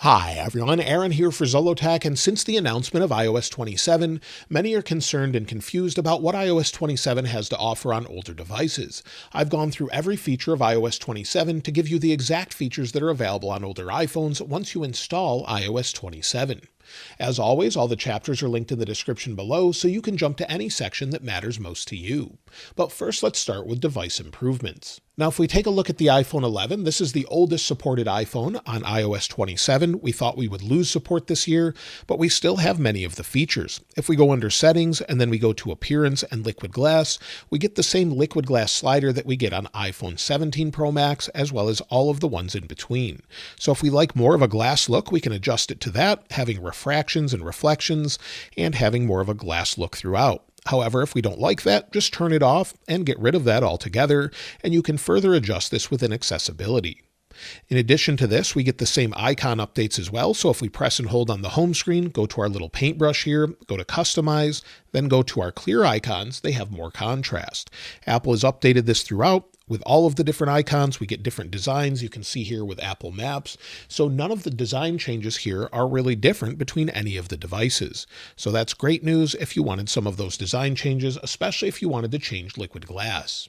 Hi everyone, Aaron here for Zollotech, and since the announcement of iOS 27, many are concerned and confused about what iOS 27 has to offer on older devices. I've gone through every feature of iOS 27 to give you the exact features that are available on older iPhones once you install iOS 27. As always, all the chapters are linked in the description below, so you can jump to any section that matters most to you. But first, let's start with device improvements. Now, if we take a look at the iPhone 11, this is the oldest supported iPhone on iOS 27. We thought we would lose support this year, but we still have many of the features. If we go under Settings and then we go to Appearance and Liquid Glass, we get the same liquid glass slider that we get on iPhone 17 Pro Max, as well as all of the ones in between. So if we like more of a glass look, we can adjust it to that, having refractions and reflections, and having more of a glass look throughout. However, if we don't like that, just turn it off and get rid of that altogether, and you can further adjust this within accessibility. In addition to this, we get the same icon updates as well. So if we press and hold on the home screen, go to our little paintbrush here, go to Customize, then go to our clear icons, they have more contrast. Apple has updated this throughout. With all of the different icons, we get different designs. You can see here with Apple Maps. So none of the design changes here are really different between any of the devices. So that's great news if you wanted some of those design changes, especially if you wanted to change liquid glass.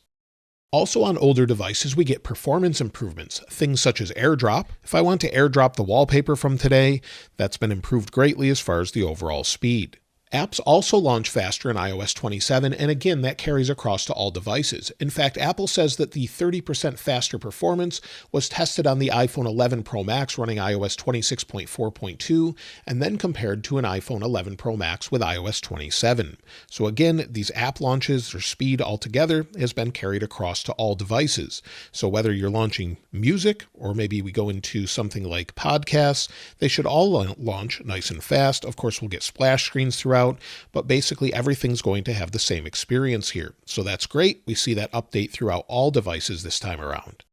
Also on older devices, we get performance improvements, things such as AirDrop. If I want to AirDrop the wallpaper from today, that's been improved greatly as far as the overall speed. Apps also launch faster in iOS 27, and again, that carries across to all devices. In fact, Apple says that the 30% faster performance was tested on the iPhone 11 Pro Max running iOS 26.4.2, and then compared to an iPhone 11 Pro Max with iOS 27. So again, these app launches, their speed altogether has been carried across to all devices. So whether you're launching music, or maybe we go into something like podcasts, they should all launch nice and fast. Of course, we'll get splash screens throughout, but basically everything's going to have the same experience here. So that's great. We see that update throughout all devices this time around.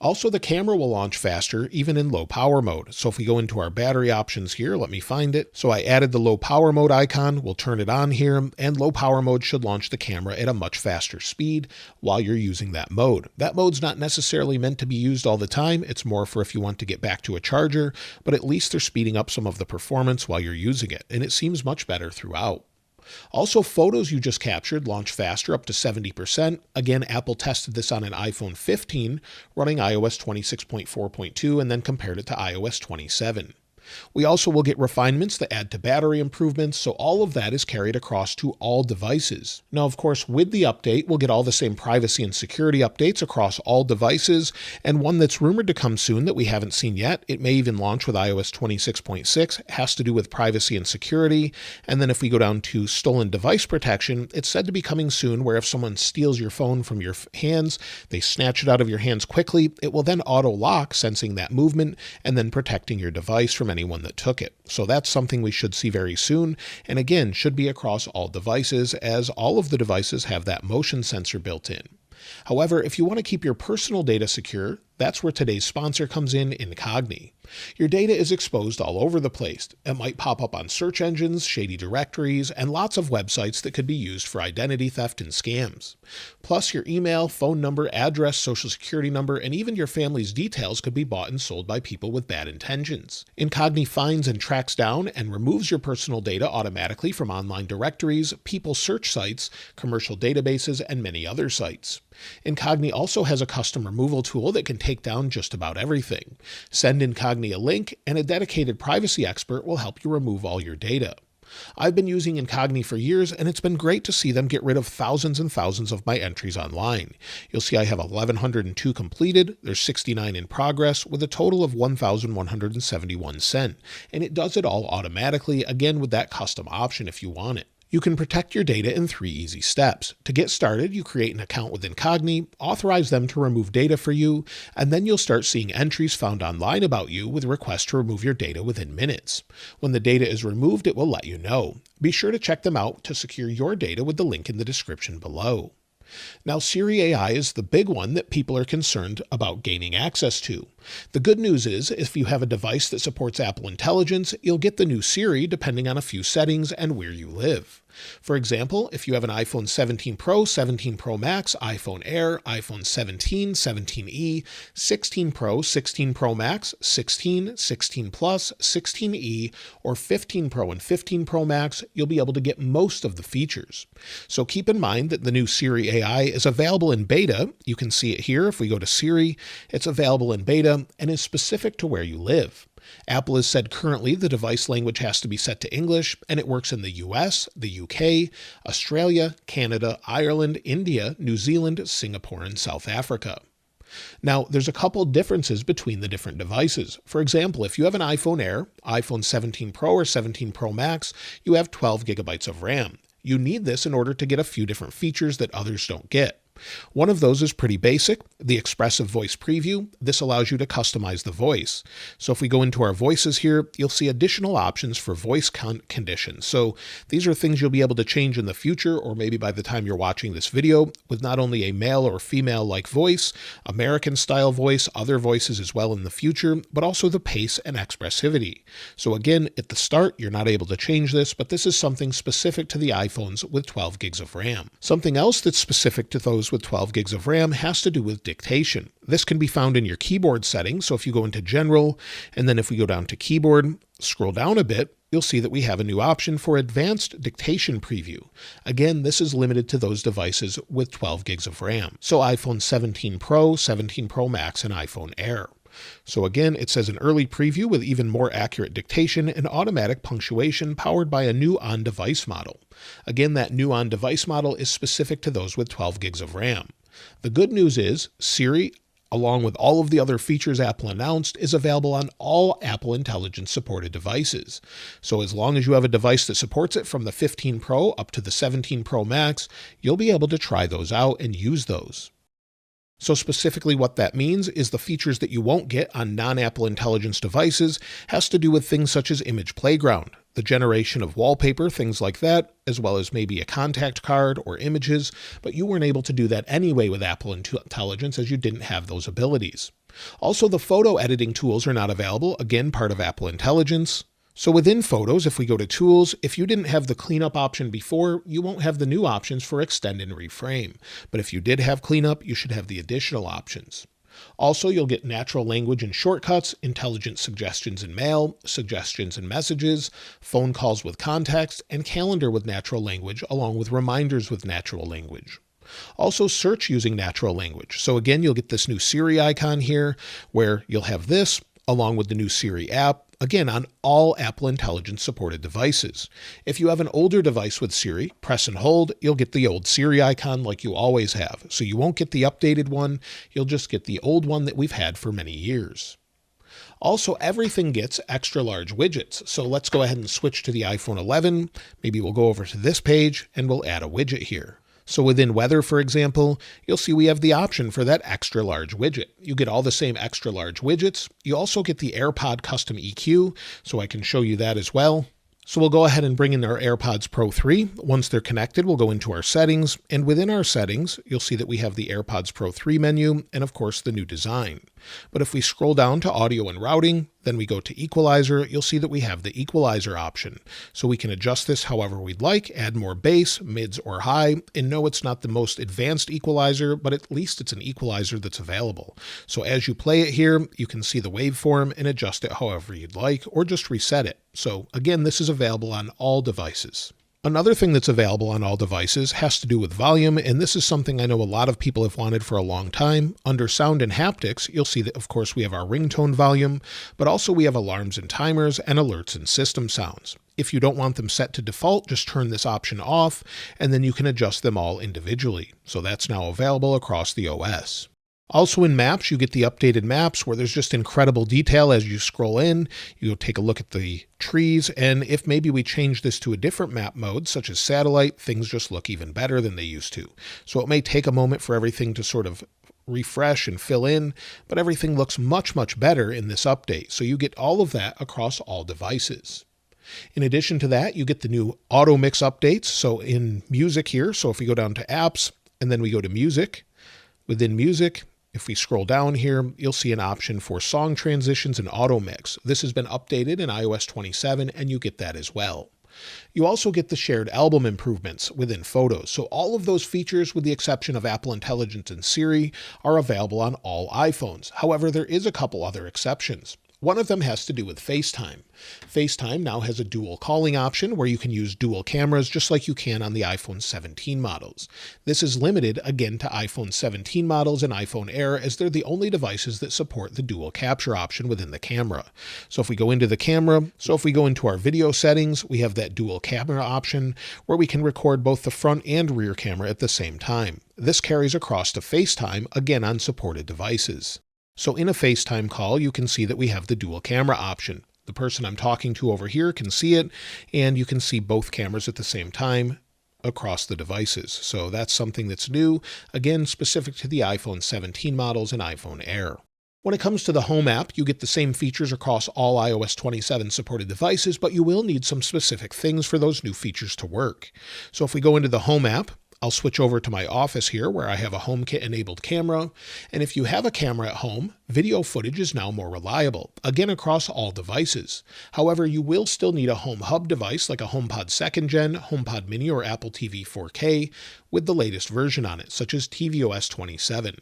Also, the camera will launch faster, even in low power mode. So if we go into our battery options here, let me find it. So I added the low power mode icon. We'll turn it on here, and low power mode should launch the camera at a much faster speed while you're using that mode. That mode's not necessarily meant to be used all the time. It's more for if you want to get back to a charger, but at least they're speeding up some of the performance while you're using it, and it seems much better throughout. Also, photos you just captured launch faster, up to 70%. Again, Apple tested this on an iPhone 15 running iOS 26.4.2 and then compared it to iOS 27. We also will get refinements that add to battery improvements, so all of that is carried across to all devices. Now, of course, with the update, we'll get all the same privacy and security updates across all devices, and one that's rumored to come soon that we haven't seen yet, it may even launch with iOS 26.6, has to do with privacy and security. And then if we go down to stolen device protection, it's said to be coming soon, where if someone steals your phone from your hands, they snatch it out of your hands quickly, it will then auto lock, sensing that movement and then protecting your device from anyone that took it. So that's something we should see very soon, and again, should be across all devices, as all of the devices have that motion sensor built in. However, if you want to keep your personal data secure, that's where today's sponsor comes in, Incogni. Your data is exposed all over the place. It might pop up on search engines, shady directories, and lots of websites that could be used for identity theft and scams. Plus, your email, phone number, address, social security number, and even your family's details could be bought and sold by people with bad intentions. Incogni finds and tracks down and removes your personal data automatically from online directories, people search sites, commercial databases, and many other sites. Incogni also has a custom removal tool that can take down just about everything. Send Incogni a link, and a dedicated privacy expert will help you remove all your data. I've been using Incogni for years, and it's been great to see them get rid of thousands and thousands of my entries online. You'll see I have 1,102 completed, there's 69 in progress, with a total of 1,171 sent, and it does it all automatically, again with that custom option if you want it. You can protect your data in 3 easy steps. To get started, you create an account with Incogni, authorize them to remove data for you, and then you'll start seeing entries found online about you with requests to remove your data within minutes. When the data is removed, it will let you know. Be sure to check them out to secure your data with the link in the description below. Now, Siri AI is the big one that people are concerned about gaining access to. The good news is, if you have a device that supports Apple Intelligence, you'll get the new Siri depending on a few settings and where you live. For example, if you have an iPhone 17 Pro, 17 Pro Max, iPhone Air, iPhone 17, 17e, 16 Pro, 16 Pro Max, 16, 16 Plus, 16e, or 15 Pro and 15 Pro Max, you'll be able to get most of the features. So keep in mind that the new Siri AI is available in beta. You can see it here. If we go to Siri, it's available in beta and is specific to where you live. Apple has said currently the device language has to be set to English, and it works in the US, the UK, Australia, Canada, Ireland, India, New Zealand, Singapore, and South Africa. Now, there's a couple differences between the different devices. For example, if you have an iPhone Air, iPhone 17 Pro, or 17 Pro Max, you have 12 gigabytes of RAM. You need this in order to get a few different features that others don't get. One of those is pretty basic, the expressive voice preview. This allows you to customize the voice. So if we go into our voices here, you'll see additional options for voice conditions. So these are things you'll be able to change in the future, or maybe by the time you're watching this video, with not only a male or female like voice, American style voice, other voices as well in the future, but also the pace and expressivity. So again, at the start, you're not able to change this, but this is something specific to the iPhones with 12 gigs of RAM. Something else that's specific to those with 12 gigs of RAM has to do with dictation. This can be found in your keyboard settings. So if you go into General, and then if we go down to Keyboard, scroll down a bit, you'll see that we have a new option for Advanced Dictation Preview. Again, this is limited to those devices with 12 gigs of RAM. So iPhone 17 Pro, 17 Pro Max, and iPhone Air. So again, it says an early preview with even more accurate dictation and automatic punctuation powered by a new on-device model. Again, that new on-device model is specific to those with 12 gigs of RAM. The good news is Siri, along with all of the other features Apple announced, is available on all Apple Intelligence supported devices. So as long as you have a device that supports it from the 15 Pro up to the 17 Pro Max, you'll be able to try those out and use those. So specifically what that means is the features that you won't get on non-Apple Intelligence devices has to do with things such as Image Playground, the generation of wallpaper, things like that, as well as maybe a contact card or images, but you weren't able to do that anyway with Apple Intelligence as you didn't have those abilities. Also, the photo editing tools are not available, again, part of Apple Intelligence. So within Photos, if we go to Tools, if you didn't have the cleanup option before, you won't have the new options for Extend and Reframe. But if you did have cleanup, you should have the additional options. Also, you'll get natural language and shortcuts, intelligent suggestions in mail, suggestions in messages, phone calls with context, and calendar with natural language, along with reminders with natural language. Also, search using natural language. So again, you'll get this new Siri icon here, where you'll have this, along with the new Siri app, again, on all Apple Intelligence supported devices. If you have an older device with Siri, press and hold, you'll get the old Siri icon like you always have. So you won't get the updated one, you'll just get the old one that we've had for many years. Also, everything gets extra large widgets. So let's go ahead and switch to the iPhone 11. Maybe we'll go over to this page and we'll add a widget here. So within Weather, for example, you'll see we have the option for that extra large widget. You get all the same extra large widgets. You also get the AirPod Custom EQ, so I can show you that as well. So we'll go ahead and bring in our AirPods Pro 3. Once they're connected, we'll go into our settings, and within our settings, you'll see that we have the AirPods Pro 3 menu, and of course the new design. But if we scroll down to Audio and Routing, then we go to Equalizer, you'll see that we have the Equalizer option. So we can adjust this however we'd like, add more bass, mids, or high, and no, it's not the most advanced equalizer, but at least it's an equalizer that's available. So as you play it here, you can see the waveform and adjust it however you'd like, or just reset it. So again, this is available on all devices. Another thing that's available on all devices has to do with volume, and this is something I know a lot of people have wanted for a long time. Under Sound and Haptics, you'll see that, of course, we have our ringtone volume, but also we have alarms and timers and alerts and system sounds. If you don't want them set to default, just turn this option off, and then you can adjust them all individually. So that's now available across the OS. Also in Maps, you get the updated maps where there's just incredible detail as you scroll in. You take a look at the trees, and if maybe we change this to a different map mode, such as satellite, things just look even better than they used to. So it may take a moment for everything to sort of refresh and fill in, but everything looks much, much better in this update. So you get all of that across all devices. In addition to that, you get the new auto mix updates. So in music here, so if we go down to apps and then we go to music, within music, if we scroll down here, you'll see an option for song transitions and auto mix. This has been updated in iOS 27 and you get that as well. You also get the shared album improvements within Photos. So all of those features, with the exception of Apple Intelligence and Siri, are available on all iPhones. However, there is a couple other exceptions. One of them has to do with FaceTime. FaceTime now has a dual calling option where you can use dual cameras just like you can on the iPhone 17 models. This is limited again to iPhone 17 models and iPhone Air, as they're the only devices that support the dual capture option within the camera. So if we go into our video settings, we have that dual camera option where we can record both the front and rear camera at the same time. This carries across to FaceTime, again on supported devices. So in a FaceTime call, you can see that we have the dual camera option. The person I'm talking to over here can see it, and you can see both cameras at the same time across the devices. So that's something that's new, again, specific to the iPhone 17 models and iPhone Air. When it comes to the Home app, you get the same features across all iOS 27 supported devices, but you will need some specific things for those new features to work. So if we go into the Home app, I'll switch over to my office here where I have a HomeKit enabled camera. And if you have a camera at home, video footage is now more reliable, again across all devices. However, you will still need a Home Hub device like a HomePod 2nd Gen, HomePod Mini, or Apple TV 4K with the latest version on it, such as tvOS 27.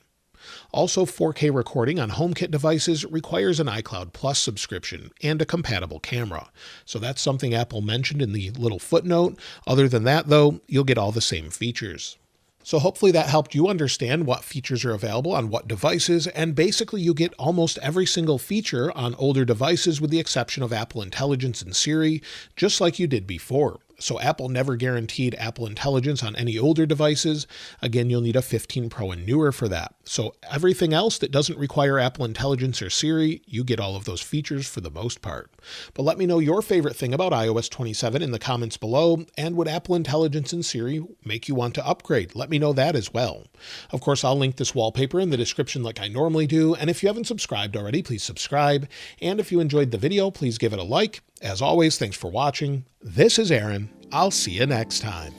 Also, 4K recording on HomeKit devices requires an iCloud Plus subscription and a compatible camera. So that's something Apple mentioned in the little footnote. Other than that, though, you'll get all the same features. So hopefully that helped you understand what features are available on what devices, and basically you get almost every single feature on older devices with the exception of Apple Intelligence and Siri, just like you did before. So Apple never guaranteed Apple Intelligence on any older devices. Again, you'll need a 15 Pro and newer for that. So everything else that doesn't require Apple Intelligence or Siri, you get all of those features for the most part. But let me know your favorite thing about iOS 27 in the comments below, and would Apple Intelligence and Siri make you want to upgrade? Let me know that as well. Of course, I'll link this wallpaper in the description like I normally do, and if you haven't subscribed already, please subscribe. And if you enjoyed the video, please give it a like. As always, thanks for watching. This is Aaron. I'll see you next time.